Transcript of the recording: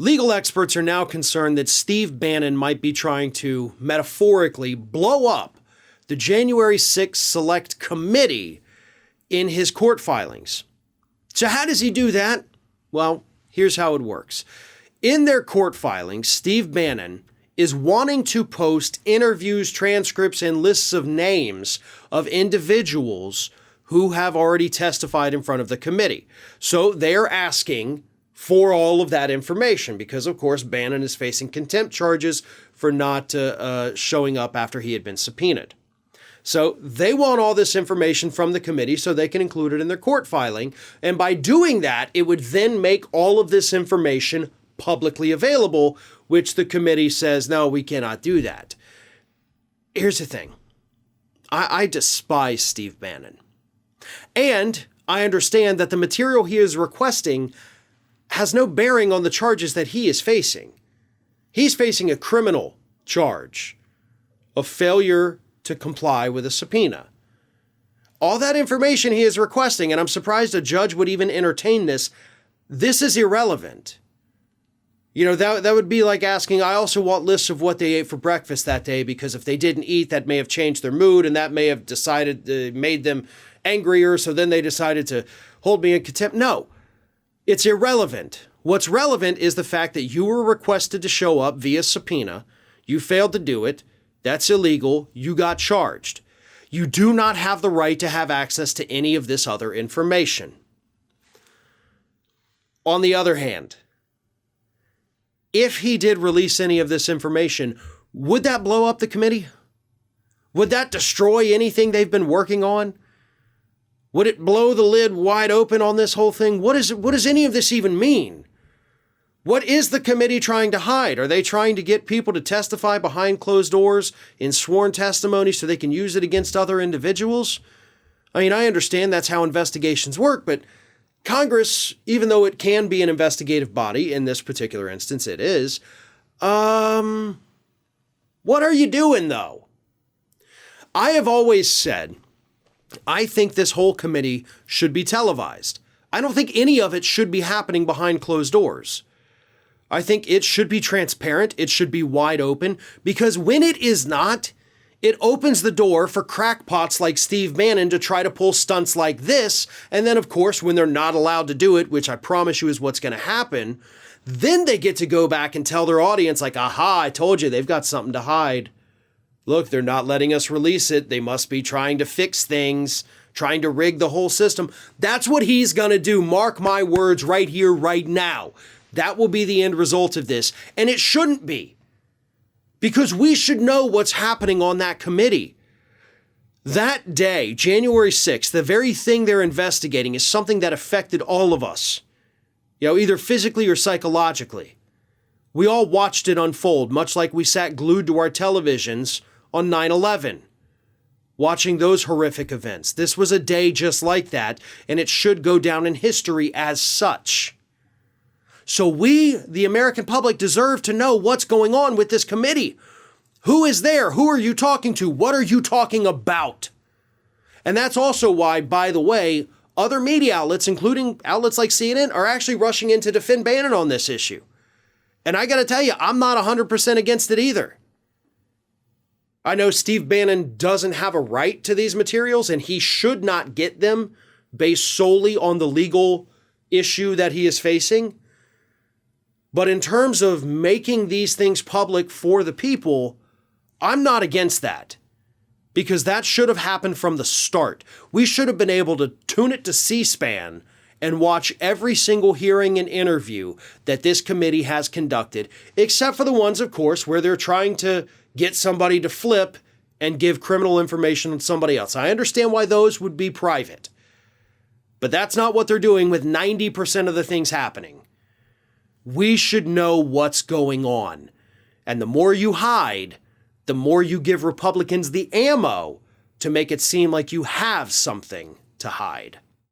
Legal experts are now concerned that Steve Bannon might be trying to metaphorically blow up the January 6th Select Committee in his court filings. So how does he do that? Well, here's how it works. In their court filings, Steve Bannon is wanting to post interviews, transcripts, and lists of names of individuals who have already testified in front of the committee. So they're asking for all of that information because, of course, Bannon is facing contempt charges for not showing up after he had been subpoenaed. So they want all this information from the committee so they can include it in their court filing. And by doing that, it would then make all of this information publicly available, which the committee says, no, we cannot do that. Here's the thing. I despise Steve Bannon. And I understand that the material he is requesting has no bearing on the charges that he is facing. He's facing a criminal charge of failure to comply with a subpoena. All that information he is requesting, and I'm surprised a judge would even entertain this is irrelevant. You know, that would be like asking, I also want lists of what they ate for breakfast that day, because if they didn't eat, that may have changed their mood, and that may have made them angrier, so then they decided to hold me in contempt. No, it's irrelevant. What's relevant is the fact that you were requested to show up via subpoena. You failed to do it. That's illegal. You got charged. You do not have the right to have access to any of this other information. On the other hand, if he did release any of this information, would that blow up the committee? Would that destroy anything they've been working on? Would it blow the lid wide open on this whole thing? What does any of this even mean? What is the committee trying to hide? Are they trying to get people to testify behind closed doors in sworn testimony so they can use it against other individuals? I mean, I understand that's how investigations work, but Congress, even though it can be an investigative body, in this particular instance it is, what are you doing though? I have always said, I think this whole committee should be televised. I don't think any of it should be happening behind closed doors. I think it should be transparent. It should be wide open, because when it is not, it opens the door for crackpots like Steve Bannon to try to pull stunts like this. And then, of course, when they're not allowed to do it, which I promise you is what's going to happen, then they get to go back and tell their audience like, aha, I told you, they've got something to hide. Look, they're not letting us release it. They must be trying to fix things, trying to rig the whole system. That's what he's going to do. Mark my words right here, right now. That will be the end result of this. And it shouldn't be, because we should know what's happening on that committee. That day, January 6th, the very thing they're investigating is something that affected all of us, either physically or psychologically. We all watched it unfold, much like we sat glued to our televisions on 9/11, watching those horrific events. This was a day just like that, and it should go down in history as such. So we, the American public, deserve to know what's going on with this committee. Who is there? Who are you talking to? What are you talking about? And that's also why, by the way, other media outlets, including outlets like CNN, are actually rushing in to defend Bannon on this issue. And I got to tell you, I'm not 100% against it either. I know Steve Bannon doesn't have a right to these materials, and he should not get them based solely on the legal issue that he is facing. But in terms of making these things public for the people, I'm not against that, because that should have happened from the start. We should have been able to tune it to C-SPAN and watch every single hearing and interview that this committee has conducted, except for the ones, of course, where they're trying to get somebody to flip and give criminal information on somebody else. I understand why those would be private, but that's not what they're doing with 90% of the things happening. We should know what's going on. And the more you hide, the more you give Republicans the ammo to make it seem like you have something to hide.